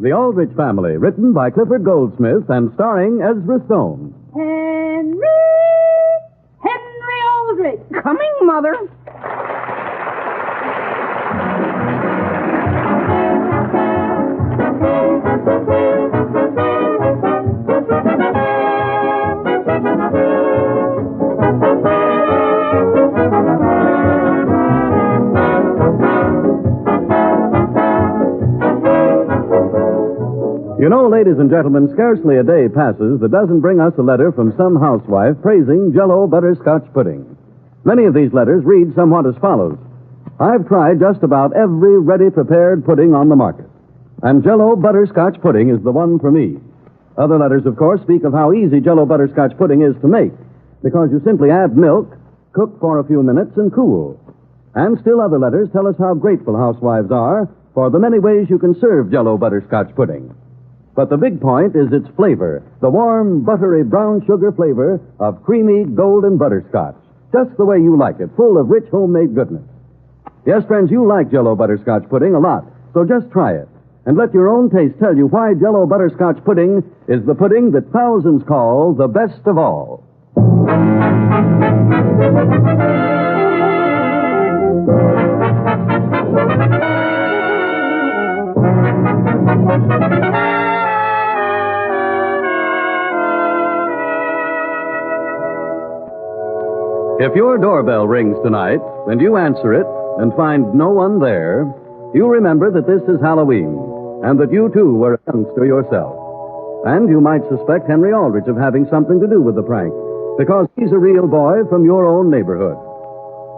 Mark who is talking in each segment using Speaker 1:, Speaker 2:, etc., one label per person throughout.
Speaker 1: The Aldrich Family, written by Clifford Goldsmith and starring Ezra Stone.
Speaker 2: Henry Aldrich.
Speaker 3: Coming, Mother.
Speaker 1: You know, ladies and gentlemen, scarcely a day passes that doesn't bring us a letter from some housewife praising Jell-O butterscotch pudding. Many of these letters read somewhat as follows. I've tried just about every ready-prepared pudding on the market, and Jell-O butterscotch pudding is the one for me. Other letters, of course, speak of how easy Jell-O butterscotch pudding is to make, because you simply add milk, cook for a few minutes, and cool. And still other letters tell us how grateful housewives are for the many ways you can serve Jell-O butterscotch pudding. But the big point is its flavor, the warm, buttery brown sugar flavor of creamy golden butterscotch. Just the way you like it, full of rich homemade goodness. Yes, friends, you like Jell-O butterscotch pudding a lot, so just try it. And let your own taste tell you why Jell-O butterscotch pudding is the pudding that thousands call the best of all. If your doorbell rings tonight, and you answer it and find no one there, you remember that this is Halloween, and that you, too, were a youngster yourself. And you might suspect Henry Aldrich of having something to do with the prank, because he's a real boy from your own neighborhood.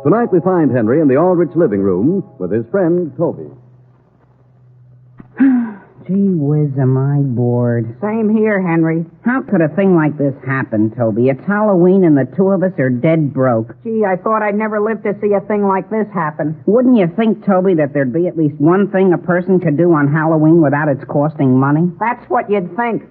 Speaker 1: Tonight we find Henry in the Aldrich living room with his friend, Toby.
Speaker 3: Gee whiz, am I bored.
Speaker 2: Same here, Henry.
Speaker 3: How could a thing like this happen, Toby? It's Halloween and the two of us are dead broke.
Speaker 2: Gee, I thought I'd never live to see a thing like this happen.
Speaker 3: Wouldn't you think, Toby, that there'd be at least one thing a person could do on Halloween without its costing money?
Speaker 2: That's what you'd think.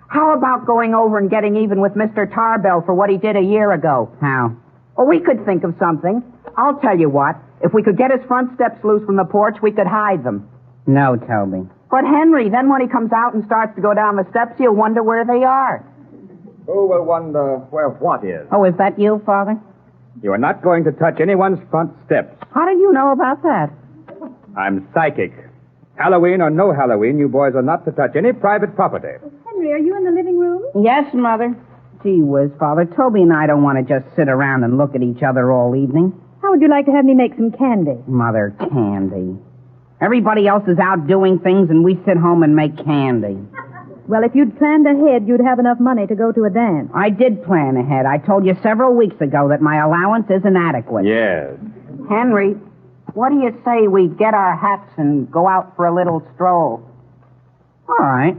Speaker 2: How about going over and getting even with Mr. Tarbell for what he did a year ago?
Speaker 3: How?
Speaker 2: Well, we could think of something. I'll tell you what. If we could get his front steps loose from the porch, we could hide them.
Speaker 3: No, Toby.
Speaker 2: But, Henry, then when he comes out and starts to go down the steps, you'll wonder where they are.
Speaker 4: Who will wonder where what is?
Speaker 3: Oh, is that you, Father?
Speaker 4: You are not going to touch anyone's front steps.
Speaker 2: How did you know about that?
Speaker 4: I'm psychic. Halloween or no Halloween, you boys are not to touch any private property.
Speaker 5: Henry, are you in the living room?
Speaker 3: Yes, Mother. Gee whiz, Father. Toby and I don't want to just sit around and look at each other all evening.
Speaker 5: How would you like to have me make some candy?
Speaker 3: Mother, candy. Everybody else is out doing things, and we sit home and make candy.
Speaker 5: Well, if you'd planned ahead, you'd have enough money to go to a dance.
Speaker 3: I did plan ahead. I told you several weeks ago that my allowance isn't adequate.
Speaker 4: Yes.
Speaker 2: Henry, what do you say we get our hats and go out for a little stroll?
Speaker 3: All right.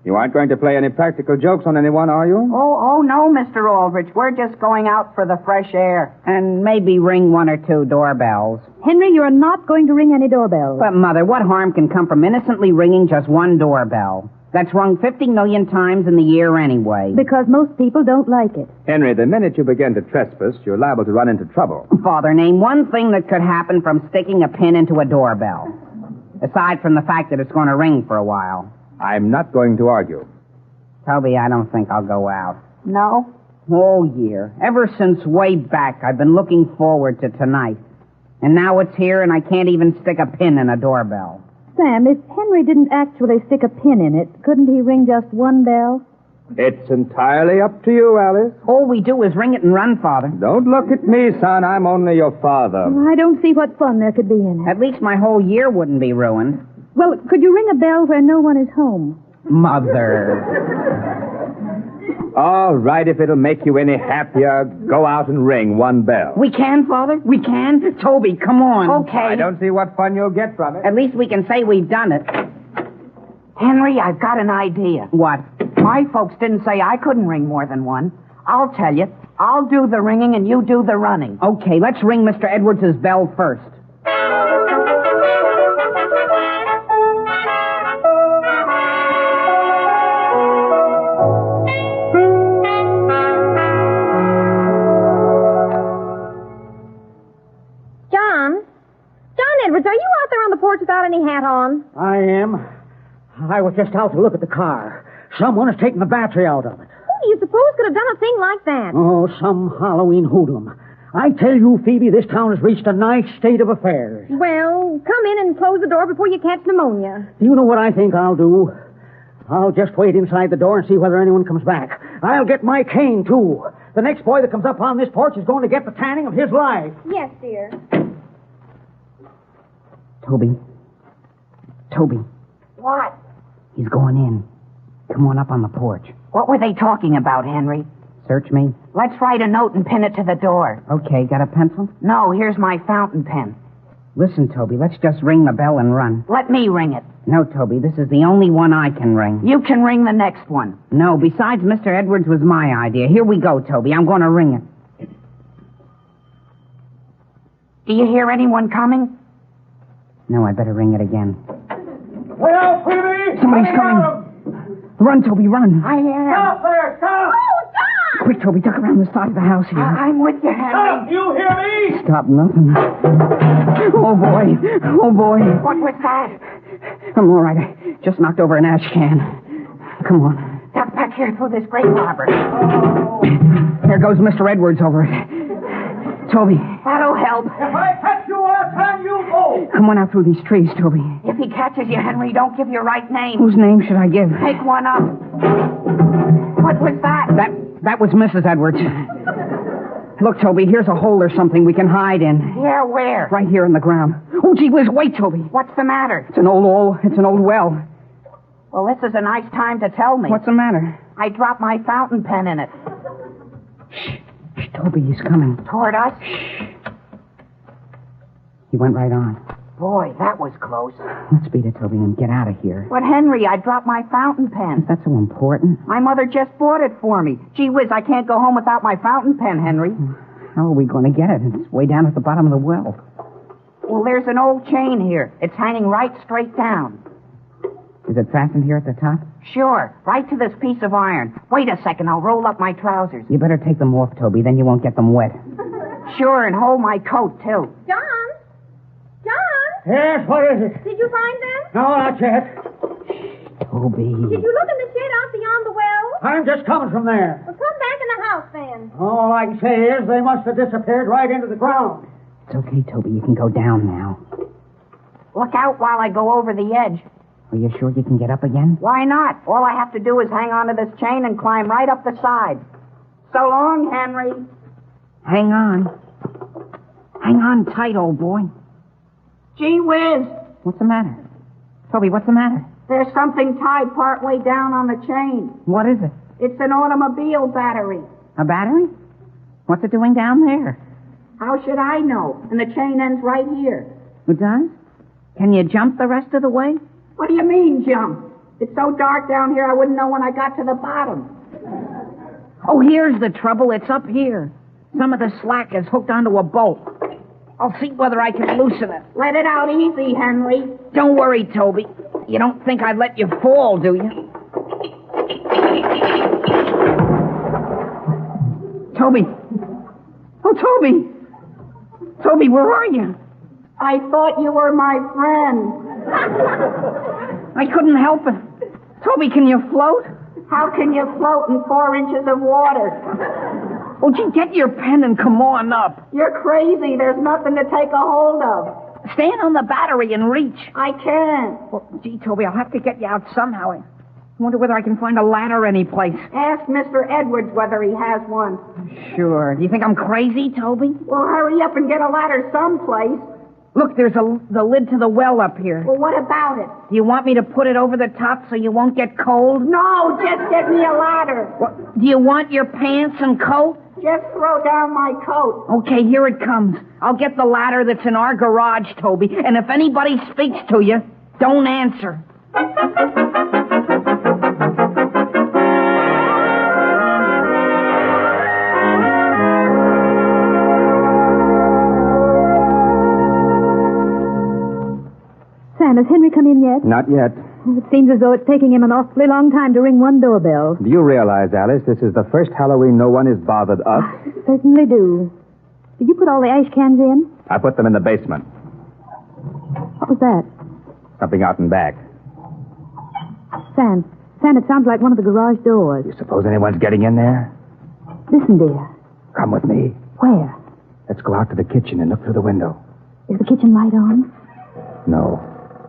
Speaker 4: You aren't going to play any practical jokes on anyone, are you?
Speaker 2: Oh, no, Mr. Aldrich. We're just going out for the fresh air.
Speaker 3: And maybe ring one or two doorbells.
Speaker 5: Henry, you're not going to ring any doorbells.
Speaker 3: But, Mother, what harm can come from innocently ringing just one doorbell? That's rung 50 million times in the year anyway.
Speaker 5: Because most people don't like it.
Speaker 4: Henry, the minute you begin to trespass, you're liable to run into trouble.
Speaker 3: Father, name one thing that could happen from sticking a pin into a doorbell. Aside from the fact that it's going to ring for a while.
Speaker 4: I'm not going to argue.
Speaker 3: Toby, I don't think I'll go out.
Speaker 2: No?
Speaker 3: All year. Ever since way back, I've been looking forward to tonight. And now it's here, and I can't even stick a pin in a doorbell.
Speaker 5: Sam, if Henry didn't actually stick a pin in it, couldn't he ring just one bell?
Speaker 4: It's entirely up to you, Alice.
Speaker 3: All we do is ring it and run, Father.
Speaker 4: Don't look at me, son. I'm only your father.
Speaker 5: I don't see what fun there could be in it.
Speaker 3: At least my whole year wouldn't be ruined.
Speaker 5: Well, could you ring a bell where no one is home?
Speaker 3: Mother.
Speaker 4: All right, if it'll make you any happier, go out and ring one bell.
Speaker 3: We can, Father? We can? Toby, come on.
Speaker 2: Okay.
Speaker 4: I don't see what fun you'll get from it.
Speaker 3: At least we can say we've done it.
Speaker 2: Henry, I've got an idea.
Speaker 3: What?
Speaker 2: My folks didn't say I couldn't ring more than one. I'll tell you. I'll do the ringing and you do the running.
Speaker 3: Okay, let's ring Mr. Edwards' bell first.
Speaker 5: John? John Edwards, are you
Speaker 6: got any hat on?
Speaker 7: I am. I was just out to look at the car. Someone has taken the battery out of it.
Speaker 6: Who do you suppose could have done a thing like that?
Speaker 7: Oh, some Halloween hoodlum. I tell you, Phoebe, this town has reached a nice state of affairs.
Speaker 6: Well, come in and close the door before you catch pneumonia.
Speaker 7: You know what I think I'll do? I'll just wait inside the door and see whether anyone comes back. I'll get my cane, too. The next boy that comes up on this porch is going to get the tanning of his life.
Speaker 6: Yes, dear.
Speaker 3: Toby.
Speaker 2: What?
Speaker 3: He's going in. Come on up on the porch.
Speaker 2: What were they talking about, Henry?
Speaker 3: Search me?
Speaker 2: Let's write a note and pin it to the door.
Speaker 3: Okay, got a pencil?
Speaker 2: No, here's my fountain pen.
Speaker 3: Listen, Toby, let's just ring the bell and run.
Speaker 2: Let me ring it.
Speaker 3: No, Toby, this is the only one I can ring.
Speaker 2: You can ring the next one.
Speaker 3: No, besides, Mr. Edwards was my idea. Here we go, Toby. I'm going to ring it.
Speaker 2: Do you hear anyone coming?
Speaker 3: No, I better ring it again.
Speaker 7: Well, Phoebe!
Speaker 3: Somebody's coming. Run, Toby, run.
Speaker 2: I am.
Speaker 7: Stop there! Stop!
Speaker 3: Quick, Toby, duck around the side of the house here.
Speaker 2: I'm with you, Henry.
Speaker 7: Stop! You hear me?
Speaker 3: Stop nothing. Oh, boy.
Speaker 2: What was that?
Speaker 3: I'm all right. I just knocked over an ash can. Come on.
Speaker 2: Duck back here through this grave arbor.
Speaker 3: There goes Mr. Edwards over it. Toby,
Speaker 2: That'll help.
Speaker 7: If I catch you, I'll turn you both.
Speaker 3: come on out through these trees, Toby.
Speaker 2: If he catches you, Henry, don't give your right name.
Speaker 3: Whose name should I give?
Speaker 2: Take one up. What was that?
Speaker 3: That was Mrs. Edwards. Look, Toby, here's a hole or something we can hide in.
Speaker 2: Yeah, where?
Speaker 3: Right here in the ground. Oh, gee whiz, wait, Toby.
Speaker 2: What's the matter?
Speaker 3: It's an old well.
Speaker 2: Well, this is a nice time to tell me.
Speaker 3: What's the matter?
Speaker 2: I dropped my fountain pen in it.
Speaker 3: Shh, Toby, he's coming.
Speaker 2: Toward us?
Speaker 3: He went right on.
Speaker 2: Boy, that was close.
Speaker 3: Let's beat it, Toby, and get out of here.
Speaker 2: But, Henry, I dropped my fountain pen.
Speaker 3: Is that so important?
Speaker 2: My mother just bought it for me. Gee whiz, I can't go home without my fountain pen, Henry.
Speaker 3: How are we going to get it? It's way down at the bottom of the well.
Speaker 2: Well, there's an old chain here. It's hanging right straight down.
Speaker 3: Is it fastened here at the top?
Speaker 2: Sure, right to this piece of iron. Wait a second, I'll roll up my trousers.
Speaker 3: You better take them off, Toby, then you won't get them wet.
Speaker 2: Sure, and hold my coat, too.
Speaker 6: John?
Speaker 7: Yes, what is it?
Speaker 6: Did you find them?
Speaker 7: No, not yet.
Speaker 3: Toby.
Speaker 6: Did you look in the shed out beyond the well?
Speaker 7: I'm just coming from there.
Speaker 6: Well, come back in the house then.
Speaker 7: All I can say is they must have disappeared right into the ground.
Speaker 3: It's okay, Toby. You can go down now.
Speaker 2: Look out while I go over the edge.
Speaker 3: Are you sure you can get up again?
Speaker 2: Why not? All I have to do is hang onto this chain and climb right up the side. So long, Henry.
Speaker 3: Hang on. Hang on tight, old boy.
Speaker 2: Gee whiz,
Speaker 3: What's the matter? Toby, what's the matter?
Speaker 2: there's something tied partway down on the chain.
Speaker 3: What is it?
Speaker 2: It's an automobile battery.
Speaker 3: A battery? What's it doing down there?
Speaker 2: How should I know? And the chain ends right here.
Speaker 3: It does? Can you jump the rest of the way?
Speaker 2: What do you mean, jump? It's so dark down here I wouldn't know when I got to the bottom.
Speaker 3: Oh, here's the trouble. It's up here. Some of the slack is hooked onto a bolt. I'll see whether I can loosen it.
Speaker 2: Let it out easy, Henry.
Speaker 3: Don't worry, Toby. You don't think I'd let you fall, do you? Toby. Oh, Toby. Toby, where are you?
Speaker 2: I thought you were my friend.
Speaker 3: I couldn't help it. Toby, can you float?
Speaker 2: How can you float in 4 inches of water?
Speaker 3: Oh, gee, get your pen and come on up.
Speaker 2: You're crazy. There's nothing to take a hold of.
Speaker 3: Stand on the battery and reach.
Speaker 2: I can't.
Speaker 3: Well, gee, Toby, I'll have to get you out somehow. I wonder whether I can find a ladder anyplace.
Speaker 2: Ask Mr. Edwards whether he has one.
Speaker 3: Sure. Do you think I'm crazy, Toby?
Speaker 2: Well, hurry up and get a ladder someplace.
Speaker 3: Look, there's the lid to the well up here.
Speaker 2: Well, what about it?
Speaker 3: Do you want me to put it over the top so you won't get cold?
Speaker 2: No, just get me a ladder.
Speaker 3: Do you want your pants and coat?
Speaker 2: Just throw down my coat.
Speaker 3: Okay, here it comes. I'll get the ladder that's in our garage, Toby, and if anybody speaks to you, don't answer.
Speaker 5: Sam, has Henry come in yet?
Speaker 4: Not yet.
Speaker 5: It seems as though it's taking him an awfully long time to ring one doorbell.
Speaker 4: Do you realize, Alice, this is the first Halloween no one has bothered us?
Speaker 5: Certainly do. Did you put all the ash cans in?
Speaker 4: I put them in the basement.
Speaker 5: What was that?
Speaker 4: Something out and back.
Speaker 5: Sam, it sounds like one of the garage doors.
Speaker 4: You suppose anyone's getting in there?
Speaker 5: Listen, dear.
Speaker 4: Come with me.
Speaker 5: Where?
Speaker 4: Let's go out to the kitchen and look through the window.
Speaker 5: Is the kitchen light on?
Speaker 4: No.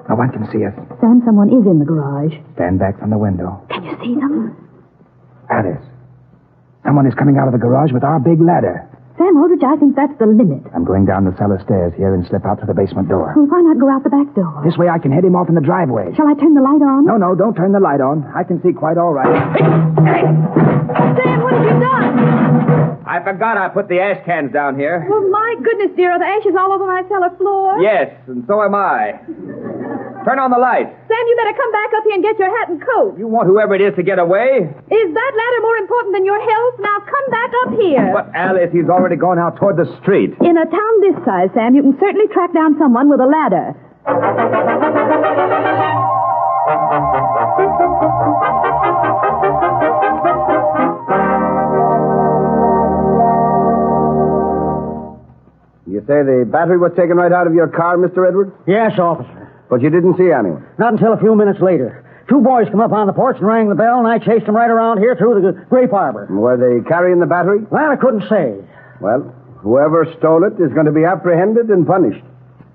Speaker 4: No one can see us.
Speaker 5: Sam, someone is in the garage.
Speaker 4: Stand back from the window.
Speaker 5: Can you see them?
Speaker 4: Alice. Someone is coming out of the garage with our big ladder.
Speaker 5: Sam, Aldrich, I think that's the limit.
Speaker 4: I'm going down the cellar stairs here and slip out to the basement door.
Speaker 5: Well, why not go out the back door?
Speaker 4: This way I can head him off in the driveway.
Speaker 5: Shall I turn the light on?
Speaker 4: No, don't turn the light on. I can see quite all right.
Speaker 6: Sam, what have you done?
Speaker 4: I forgot I put the ash cans down here.
Speaker 6: Well, my goodness, dear, are the ashes all over my cellar floor?
Speaker 4: Yes, and so am I. Turn on the light.
Speaker 6: Sam, you better come back up here and get your hat and coat.
Speaker 4: You want whoever it is to get away?
Speaker 6: Is that ladder more important than your health? Now come back up here.
Speaker 4: But, Alice, he's already gone out toward the street.
Speaker 5: In a town this size, Sam, you can certainly track down someone with a ladder.
Speaker 8: You say the battery was taken right out of your car, Mr. Edwards?
Speaker 7: Yes, officer.
Speaker 8: But you didn't see anyone.
Speaker 7: Not until a few minutes later. Two boys come up on the porch and rang the bell, and I chased them right around here through the grape arbor.
Speaker 8: Were they carrying the battery?
Speaker 7: Well, I couldn't say.
Speaker 8: Well, whoever stole it is going to be apprehended and punished.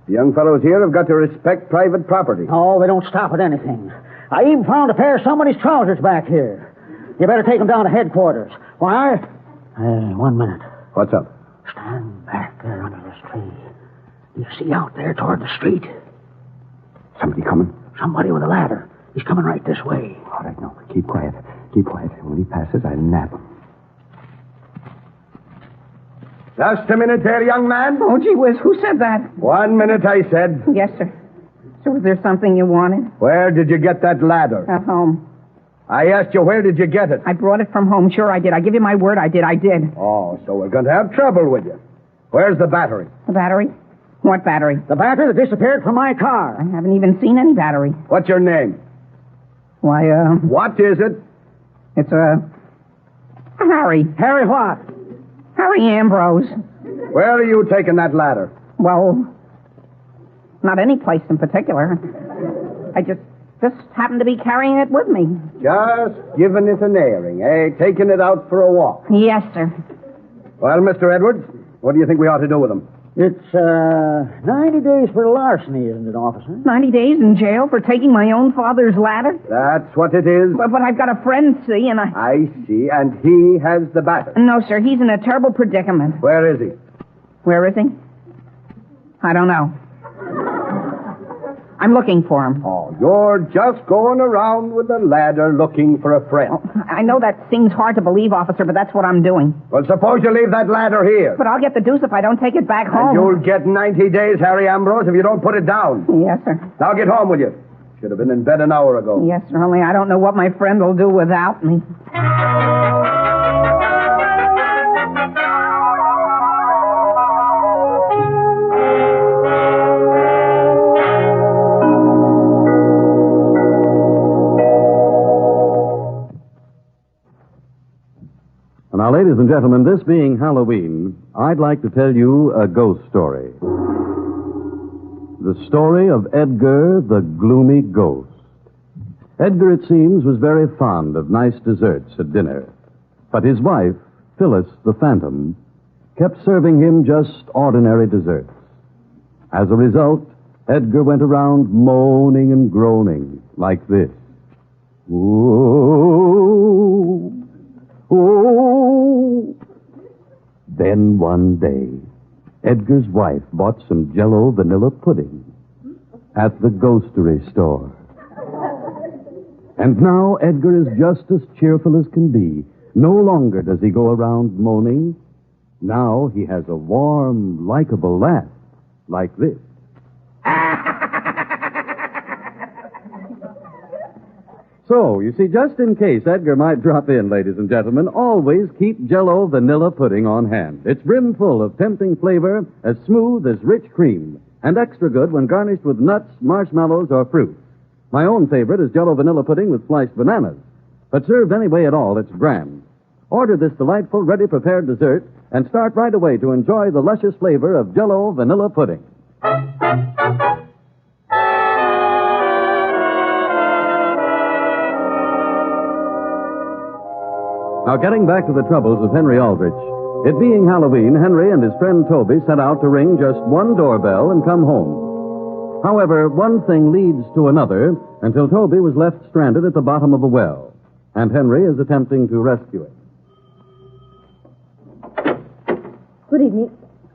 Speaker 8: The young fellows here have got to respect private property.
Speaker 7: Oh, they don't stop at anything. I even found a pair of somebody's trousers back here. You better take them down to headquarters. Why? 1 minute.
Speaker 8: What's up?
Speaker 7: Stand back there under this tree. You see out there toward the street?
Speaker 8: Somebody coming?
Speaker 7: Somebody with a ladder. He's coming right this way.
Speaker 8: All right, no, keep quiet. Keep quiet. When he passes, I'll nab him. Just a minute there, young man.
Speaker 3: Oh, gee whiz, who said that?
Speaker 8: 1 minute, I said.
Speaker 3: Yes, sir. So was there something you wanted?
Speaker 8: Where did you get that ladder?
Speaker 3: At home.
Speaker 8: I asked you, where did you get it?
Speaker 3: I brought it from home. Sure, I did. I give you my word, I did.
Speaker 8: Oh, so we're going to have trouble with you. Where's the battery?
Speaker 3: The battery? What battery?
Speaker 7: The battery that disappeared from my car.
Speaker 3: I haven't even seen any battery.
Speaker 8: What's your name?
Speaker 3: Why,
Speaker 8: What is it?
Speaker 3: it's, Harry.
Speaker 7: Harry what?
Speaker 3: Harry Ambrose.
Speaker 8: Where are you taking that ladder?
Speaker 3: Well, not any place in particular. I just happened to be carrying it with me.
Speaker 8: Just giving it an airing, eh? Taking it out for a walk.
Speaker 3: Yes, sir.
Speaker 8: Well, Mr. Edwards, what do you think we ought to do with him?
Speaker 7: It's, 90 days for larceny, isn't it, officer?
Speaker 3: 90 days in jail for taking my own father's ladder?
Speaker 8: That's what it is.
Speaker 3: But I've got a friend, see, and
Speaker 8: I see, and he has the battery.
Speaker 3: No, sir, he's in a terrible predicament.
Speaker 8: Where is he?
Speaker 3: Where is he? I don't know. I'm looking for him.
Speaker 8: Oh, you're just going around with a ladder looking for a friend.
Speaker 3: Oh, I know that seems hard to believe, officer, but that's what I'm doing.
Speaker 8: Well, suppose you leave that ladder here.
Speaker 3: But I'll get the deuce if I don't take it back
Speaker 8: And
Speaker 3: home.
Speaker 8: you'll get 90 days, Harry Ambrose, if you don't put it down.
Speaker 3: Yes, sir.
Speaker 8: Now get home with you. Should have been in bed an hour ago.
Speaker 3: Yes, sir, only I don't know what my friend will do without me.
Speaker 1: Now, ladies and gentlemen, this being Halloween, I'd like to tell you a ghost story. The story of Edgar the Gloomy Ghost. Edgar, it seems, was very fond of nice desserts at dinner. But his wife, Phyllis the Phantom, kept serving him just ordinary desserts. As a result, Edgar went around moaning and groaning like this. Ooh. Oh! Then one day, Edgar's wife bought some Jell-O vanilla pudding at the ghostery store. And now Edgar is just as cheerful as can be. No longer does he go around moaning. Now he has a warm, likable laugh like this. So, you see, just in case Edgar might drop in, ladies and gentlemen, always keep Jell-O vanilla pudding on hand. It's brimful of tempting flavor, as smooth as rich cream, and extra good when garnished with nuts, marshmallows, or fruit. My own favorite is Jell-O vanilla pudding with sliced bananas. But served any way at all, it's grand. Order this delightful, ready-prepared dessert and start right away to enjoy the luscious flavor of Jell-O vanilla pudding. Now, getting back to the troubles of Henry Aldrich. It being Halloween, Henry and his friend Toby set out to ring just one doorbell and come home. However, one thing leads to another until Toby was left stranded at the bottom of a well, and Henry is attempting to rescue him.
Speaker 6: Good evening.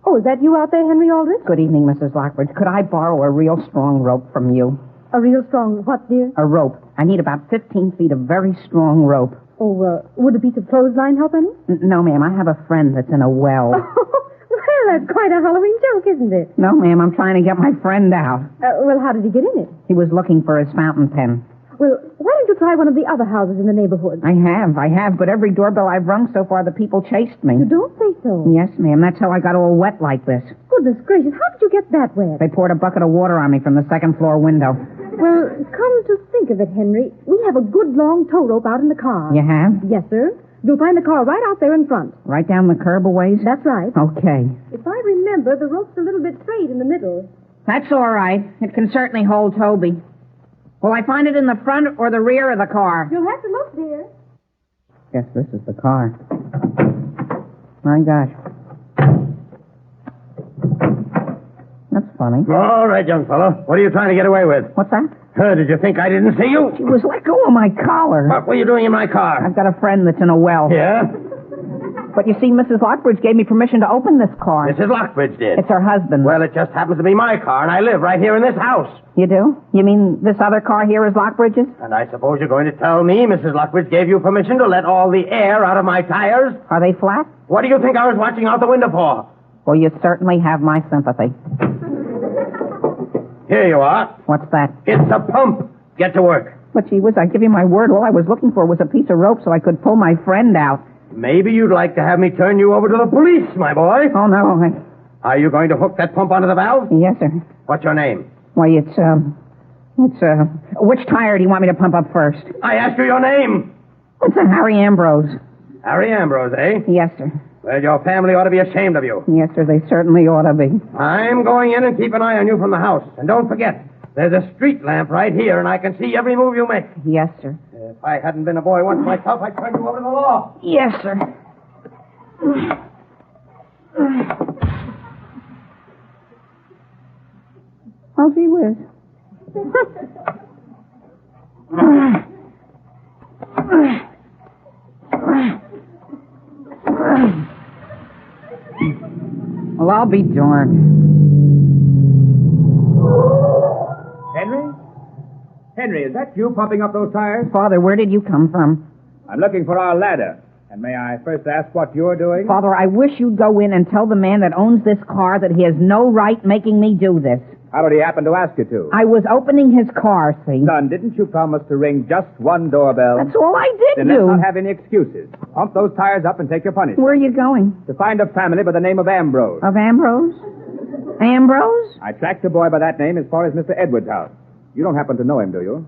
Speaker 6: Oh, is that you out there, Henry Aldrich?
Speaker 3: Good evening, Mrs. Lockridge. Could I borrow a real strong rope from you?
Speaker 6: A real strong what, dear?
Speaker 3: A rope. I need about 15 feet of very strong rope.
Speaker 6: Oh, would a piece of clothesline help any?
Speaker 3: No, ma'am. I have a friend that's in a well.
Speaker 6: Well, that's quite a Halloween joke, isn't it?
Speaker 3: No, ma'am. I'm trying to get my friend out.
Speaker 6: Well, how did he get in it?
Speaker 3: He was looking for his fountain pen.
Speaker 6: Well, why don't you try one of the other houses in the neighborhood?
Speaker 3: I have, but every doorbell I've rung so far, the people chased me.
Speaker 6: You don't say so.
Speaker 3: Yes, ma'am. That's how I got all wet like this.
Speaker 6: Goodness gracious, how did you get that wet?
Speaker 3: They poured a bucket of water on me from the second floor window.
Speaker 6: Well, come to think of it, Henry, we have a good long tow rope out in the car.
Speaker 3: You have?
Speaker 6: Yes, sir. You'll find the car right out there in front.
Speaker 3: Right down the curb a ways?
Speaker 6: That's right.
Speaker 3: Okay.
Speaker 6: If I remember, the rope's a little bit straight in the middle.
Speaker 3: That's all right. It can certainly hold Toby. Will I find it in the front or the rear of the car?
Speaker 6: You'll have to look, dear.
Speaker 3: Guess this is the car. My gosh. That's funny.
Speaker 8: All right, young fellow. What are you trying to get away with?
Speaker 3: What's that?
Speaker 8: Did you think I didn't see you?
Speaker 3: He was let go of my collar.
Speaker 8: What were you doing in my car?
Speaker 3: I've got a friend that's in a well.
Speaker 8: Yeah?
Speaker 3: But you see, Mrs. Lockbridge gave me permission to open this car.
Speaker 8: Mrs. Lockbridge did.
Speaker 3: It's her husband.
Speaker 8: Well, it just happens to be my car, and I live right here in this house.
Speaker 3: You do? You mean this other car here is Lockbridge's?
Speaker 8: And I suppose you're going to tell me Mrs. Lockbridge gave you permission to let all the air out of my tires?
Speaker 3: Are they flat?
Speaker 8: What do you think I was watching out the window for?
Speaker 3: Well, you certainly have my sympathy.
Speaker 8: Here you are.
Speaker 3: What's that?
Speaker 8: It's a pump. Get to work.
Speaker 3: But gee whiz, I give you my word, all I was looking for was a piece of rope so I could pull my friend out.
Speaker 8: Maybe you'd like to have me turn you over to the police, my boy.
Speaker 3: Oh, no.
Speaker 8: Are you going to hook that pump onto the valve?
Speaker 3: Yes, sir.
Speaker 8: What's your name?
Speaker 3: Why, which tire do you want me to pump up first?
Speaker 8: I asked you your name.
Speaker 3: It's a Harry Ambrose.
Speaker 8: Harry Ambrose, eh?
Speaker 3: Yes, sir.
Speaker 8: Well, your family ought to be ashamed of you.
Speaker 3: Yes, sir, they certainly ought to be.
Speaker 8: I'm going in and keep an eye on you from the house. And don't forget, there's a street lamp right here, and I can see every move you make.
Speaker 3: Yes, sir.
Speaker 8: If I hadn't been a boy once myself, I'd turn you over to the law.
Speaker 3: Yes, sir. Oh, gee whiz. Well, I'll be darned.
Speaker 4: Henry? Henry, is that you pumping up those tires?
Speaker 3: Father, where did you come from?
Speaker 4: I'm looking for our ladder. And may I first ask what you're doing?
Speaker 3: Father, I wish you'd go in and tell the man that owns this car that he has no right making me do this.
Speaker 4: How did he happen to ask you to?
Speaker 3: I was opening his car, see?
Speaker 4: Son, didn't you promise to ring just one doorbell?
Speaker 3: That's all I did
Speaker 4: Then
Speaker 3: do.
Speaker 4: let's not have any excuses. Pump those tires up and take your punishment.
Speaker 3: Where are you going?
Speaker 4: To find a family by the name of Ambrose.
Speaker 3: Of Ambrose? Ambrose?
Speaker 4: I tracked a boy by that name as far as Mr. Edwards' house. You don't happen to know him, do you?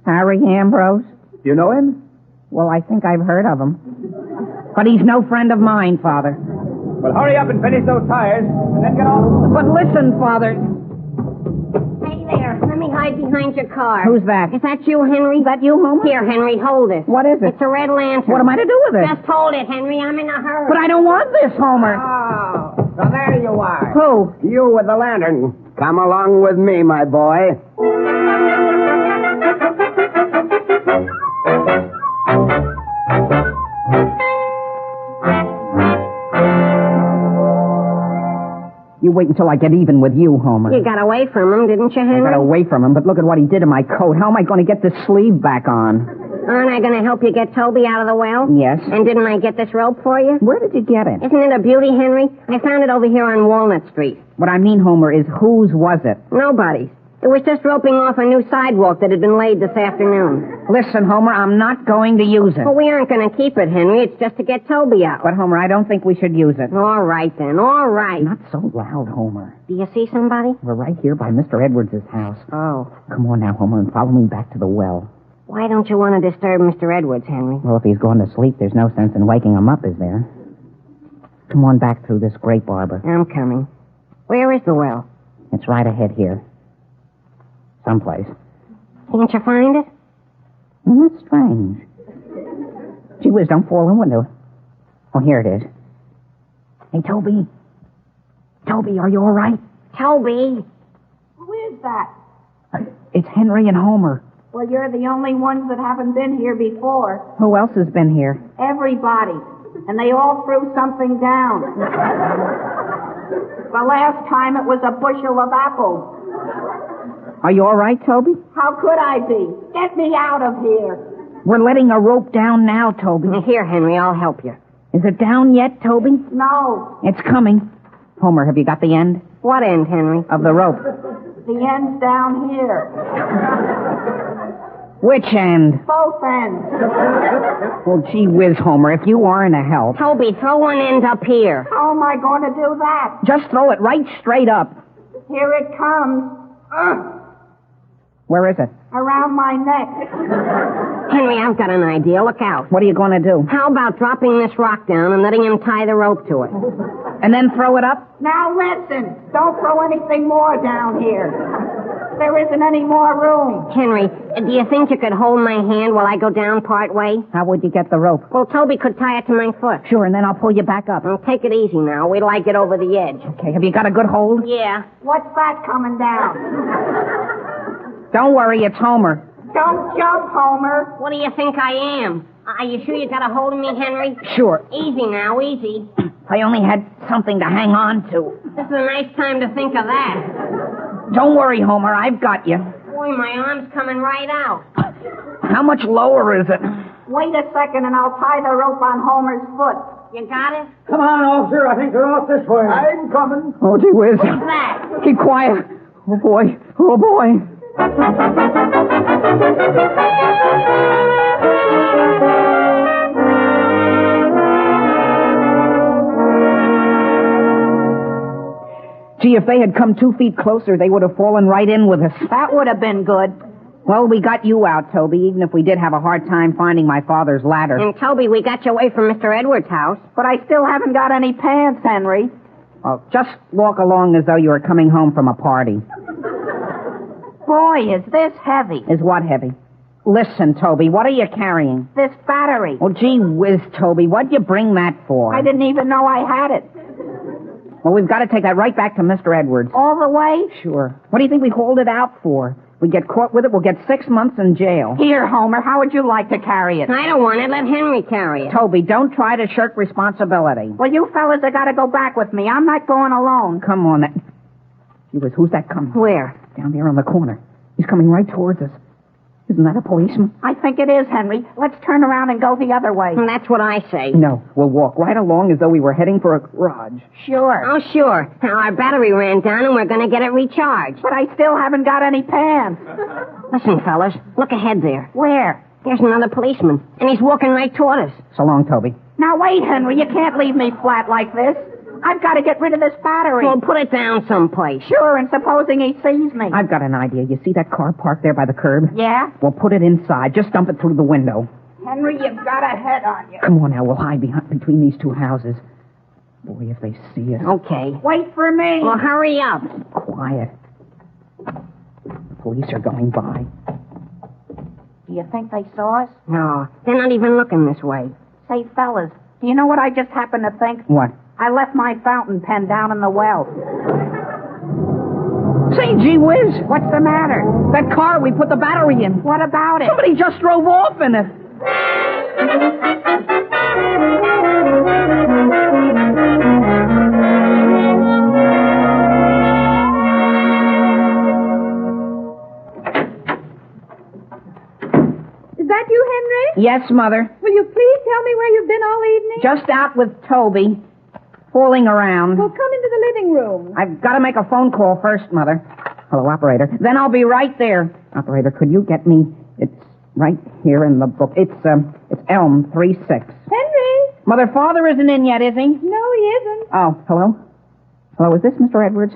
Speaker 3: Harry Ambrose?
Speaker 4: Do you know him?
Speaker 3: Well, I think I've heard of him. But he's no friend of mine, Father.
Speaker 4: Well, hurry up and finish those tires, and then get on.
Speaker 3: But listen, Father.
Speaker 9: Hey there, let me hide behind your car.
Speaker 3: Who's that?
Speaker 9: Is that you, Henry?
Speaker 3: Is that you, Homer?
Speaker 9: Here, Henry, hold it.
Speaker 3: What is it?
Speaker 9: It's a red lantern.
Speaker 3: What am I to do with it?
Speaker 9: Just hold it, Henry. I'm in a hurry.
Speaker 3: But I don't want this, Homer.
Speaker 8: Oh, so there you are.
Speaker 3: Who?
Speaker 8: You with the lantern. Come along with me, my boy.
Speaker 3: You wait until I get even with you, Homer.
Speaker 9: You got away from him, didn't you,
Speaker 3: I
Speaker 9: Henry?
Speaker 3: got away from him, but look at what he did to my coat. How am I going to get this sleeve back on?
Speaker 9: Aren't I going to help you get Toby out of the well?
Speaker 3: Yes.
Speaker 9: And didn't I get this rope for you?
Speaker 3: Where did you get it?
Speaker 9: Isn't it a beauty, Henry? I found it over here on Walnut Street.
Speaker 3: What I mean, Homer, is whose was it?
Speaker 9: Nobody's. It was just roping off a new sidewalk that had been laid this afternoon.
Speaker 3: Listen, Homer, I'm not going to use it.
Speaker 9: Well, we aren't going to keep it, Henry. It's just to get Toby out.
Speaker 3: But, Homer, I don't think we should use it.
Speaker 9: All right, then. All right.
Speaker 3: Not so loud, Homer.
Speaker 9: Do you see somebody?
Speaker 3: We're right here by Mr. Edwards' house.
Speaker 9: Oh.
Speaker 3: Come on now, Homer, and follow me back to the well.
Speaker 9: Why don't you want to disturb Mr. Edwards, Henry?
Speaker 3: Well, if he's going to sleep, there's no sense in waking him up, is there? Come on back through this grape arbor.
Speaker 9: I'm coming. Where is the well?
Speaker 3: It's right ahead here. Someplace.
Speaker 9: Can't you find it?
Speaker 3: That's strange. Gee whiz, don't fall in window. Oh, here it is. Hey, Toby. Toby, are you all right?
Speaker 9: Toby.
Speaker 2: Who is that?
Speaker 3: It's Henry and Homer.
Speaker 2: Well, you're the only ones that haven't been here before.
Speaker 3: Who else has been here?
Speaker 2: Everybody. And they all threw something down. The last time it was a bushel of apples.
Speaker 3: Are you all right, Toby?
Speaker 2: How could I be? Get me out of here.
Speaker 3: We're letting a rope down now, Toby.
Speaker 9: Here, Henry, I'll help you.
Speaker 3: Is it down yet, Toby?
Speaker 2: No.
Speaker 3: It's coming. Homer, have you got the end
Speaker 9: What end, Henry?
Speaker 3: of the rope?
Speaker 2: The end's down here.
Speaker 3: Which end?
Speaker 2: Both ends.
Speaker 3: Well, gee whiz, Homer, if you aren't a help.
Speaker 9: Toby, throw one end up here.
Speaker 2: How am I going to do that?
Speaker 3: Just throw it right straight up.
Speaker 2: Here it comes.
Speaker 3: Where is it?
Speaker 2: Around my neck.
Speaker 9: Henry, I've got an idea. Look out.
Speaker 3: What are you going to do?
Speaker 9: How about dropping this rock down and letting him tie the rope to it?
Speaker 3: And then throw it up?
Speaker 2: Now listen. Don't throw anything more down here. There isn't any more room.
Speaker 9: Henry, do you think you could hold my hand while I go down part way?
Speaker 3: How would you get the rope?
Speaker 9: Well, Toby could tie it to my foot.
Speaker 3: Sure, and then I'll pull you back up.
Speaker 9: Well, take it easy now. Wait till I get over the edge.
Speaker 3: Okay, have you got a good hold?
Speaker 9: Yeah.
Speaker 2: What's that coming down?
Speaker 3: Don't worry, it's Homer.
Speaker 2: Don't jump, Homer.
Speaker 9: What do you think I am? Are you sure you got a hold of me, Henry?
Speaker 3: Sure.
Speaker 9: Easy now, easy.
Speaker 3: I only had something to hang on to.
Speaker 9: This is a nice time to think of that.
Speaker 3: Don't worry, Homer, I've got you.
Speaker 9: Boy, my arm's coming right out.
Speaker 3: How much lower is it?
Speaker 2: Wait a second and I'll tie the rope on Homer's foot.
Speaker 9: You got it?
Speaker 7: Come on, officer. I think they're off this way.
Speaker 8: I'm coming.
Speaker 3: Oh, gee whiz.
Speaker 9: What's that?
Speaker 3: Keep quiet. Oh, boy. Oh, boy. Gee, if they had come 2 feet closer, they would have fallen right in with us.
Speaker 2: That would have been good.
Speaker 3: Well, we got you out, Toby, even if we did have a hard time finding my father's ladder.
Speaker 9: And Toby, we got you away from Mr. Edwards' house.
Speaker 2: But I still haven't got any pants, Henry.
Speaker 3: Well, just walk along as though you were coming home from a party.
Speaker 2: Boy, is this heavy.
Speaker 3: Is what heavy? Listen, Toby, what are you carrying?
Speaker 2: This battery.
Speaker 3: Well, gee whiz, Toby, what'd you bring that for?
Speaker 2: I didn't even know I had it.
Speaker 3: Well, we've got to take that right back to Mr. Edwards.
Speaker 2: All the way?
Speaker 3: Sure. What do you think we hauled it out for? We get caught with it, we'll get 6 months in jail.
Speaker 2: Here, Homer, how would you like to carry it?
Speaker 9: I don't want it. Let Henry carry it.
Speaker 3: Toby, don't try to shirk responsibility.
Speaker 2: Well, you fellas have got to go back with me. I'm not going alone.
Speaker 3: Come on. Gee whiz, who's that coming?
Speaker 9: Where?
Speaker 3: Down there on the corner. He's coming right towards us. Isn't that a policeman?
Speaker 2: I think it is, Henry. Let's turn around and go the other way.
Speaker 9: And that's what I say.
Speaker 3: No, we'll walk right along as though we were heading for a garage.
Speaker 2: Sure.
Speaker 9: Oh, sure. Now, our battery ran down and we're going to get it recharged.
Speaker 2: But I still haven't got any pants.
Speaker 9: Listen, fellas, look ahead there.
Speaker 2: Where?
Speaker 9: There's another policeman, and he's walking right toward us.
Speaker 3: So long, Toby.
Speaker 2: Now, wait, Henry. You can't leave me flat like this. I've got to get rid of this battery.
Speaker 9: Well, put it down someplace.
Speaker 2: Sure, and supposing he sees me.
Speaker 3: I've got an idea. You see that car parked there by the curb?
Speaker 2: Yeah?
Speaker 3: We'll put it inside. Just dump it through the window.
Speaker 2: Henry, you've got a head on you.
Speaker 3: Come on now, we'll hide between these 2 houses. Boy, if they see us.
Speaker 9: Okay.
Speaker 2: Wait for me.
Speaker 9: Well, hurry up.
Speaker 3: Quiet. The police are going by.
Speaker 2: Do you think they saw us?
Speaker 9: No, they're not even looking this way.
Speaker 2: Say, fellas, do you know what I just happened to think?
Speaker 3: What?
Speaker 2: I left my fountain pen down in the well.
Speaker 3: Say, gee whiz.
Speaker 2: What's the matter?
Speaker 3: That car we put the battery in.
Speaker 2: What about it?
Speaker 3: Somebody just drove off in it.
Speaker 5: Is that you, Henry?
Speaker 3: Yes, Mother.
Speaker 5: Will you please tell me where you've been all evening?
Speaker 3: Just out with Toby, fooling around.
Speaker 5: Well, come into the living room.
Speaker 3: I've got to make a phone call first, Mother. Hello, operator. Then I'll be right there. Operator, could you get me... It's right here in the book. It's Elm 36.
Speaker 5: Henry?
Speaker 3: Mother, Father isn't in yet, is he?
Speaker 5: No, he isn't.
Speaker 3: Oh, hello? Hello, is this Mr. Edwards?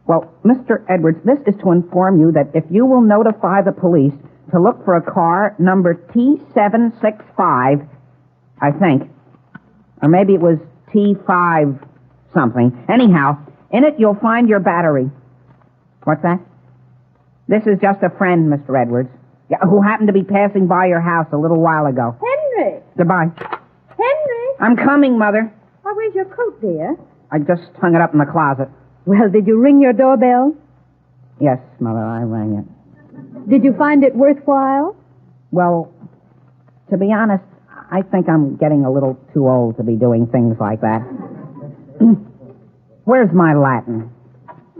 Speaker 3: Well, Mr. Edwards, this is to inform you that if you will notify the police to look for a car number T765, I think. Or maybe it was T5 something. Anyhow, in it you'll find your battery. What's that? This is just a friend, Mr. Edwards, who happened to be passing by your house a little while ago.
Speaker 5: Henry,
Speaker 3: Goodbye.
Speaker 6: Henry!
Speaker 3: I'm coming, Mother.
Speaker 6: Why, where's your coat, dear?
Speaker 3: I just hung it up in the closet.
Speaker 5: Well, did you ring your doorbell?
Speaker 3: Yes, Mother, I rang it.
Speaker 5: Did you find it worthwhile?
Speaker 3: Well, to be honest, I think I'm getting a little too old to be doing things like that. Where's my Latin?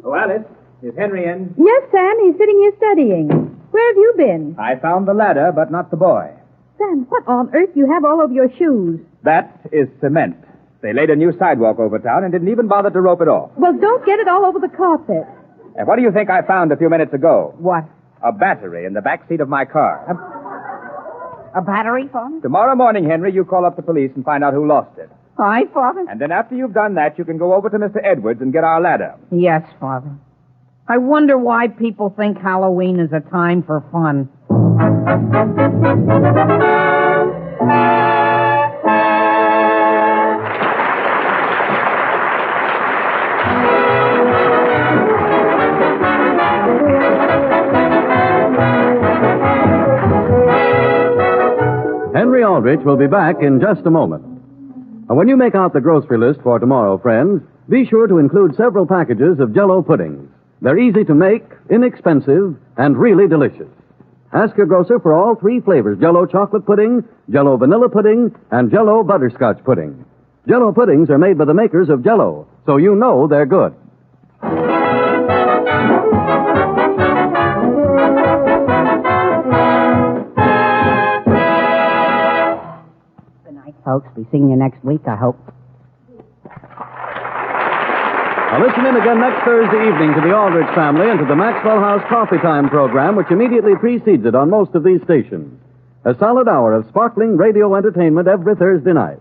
Speaker 4: Oh, Alice, is Henry in?
Speaker 5: Yes, Sam, he's sitting here studying. Where have you been?
Speaker 4: I found the ladder, but not the boy.
Speaker 5: Sam, what on earth you have all over your shoes?
Speaker 4: That is cement. They laid a new sidewalk over town and didn't even bother to rope it off.
Speaker 5: Well, don't get it all over the carpet.
Speaker 4: And what do you think I found a few minutes ago?
Speaker 3: What?
Speaker 4: A battery in the back seat of my car.
Speaker 3: A battery, Father?
Speaker 4: Tomorrow morning, Henry, you call up the police and find out who lost it.
Speaker 3: All right, Father?
Speaker 4: And then after you've done that, you can go over to Mr. Edwards and get our ladder.
Speaker 3: Yes, Father. I wonder why people think Halloween is a time for fun.
Speaker 1: Henry Aldrich will be back in just a moment. And when you make out the grocery list for tomorrow, friends, be sure to include several packages of Jell-O puddings. They're easy to make, inexpensive, and really delicious. Ask your grocer for all three flavors: Jell-O chocolate pudding, Jell-O vanilla pudding, and Jell-O butterscotch pudding. Jell-O puddings are made by the makers of Jell-O, so you know they're good.
Speaker 3: Good night, folks. Be seeing you next week, I hope.
Speaker 1: Now listen in again next Thursday evening to the Aldrich family and to the Maxwell House Coffee Time program, which immediately precedes it on most of these stations. A solid hour of sparkling radio entertainment every Thursday night.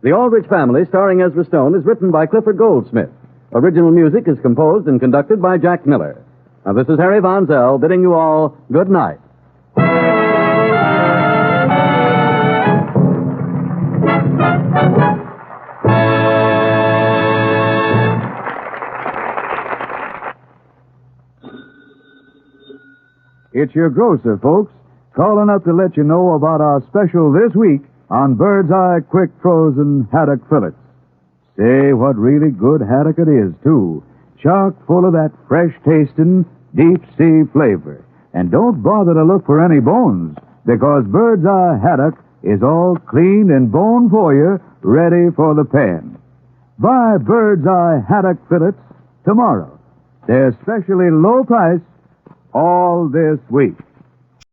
Speaker 1: The Aldrich Family, starring Ezra Stone, is written by Clifford Goldsmith. Original music is composed and conducted by Jack Miller. Now this is Harry Von Zell bidding you all good night.
Speaker 10: It's your grocer, folks, calling up to let you know about our special this week on Bird's Eye Quick Frozen Haddock Fillets. Say, what really good haddock it is, too. Chock full of that fresh-tasting, deep-sea flavor. And don't bother to look for any bones, because Bird's Eye Haddock is all cleaned and boned for you, ready for the pan. Buy Bird's Eye Haddock Fillets tomorrow. They're specially low price all this week.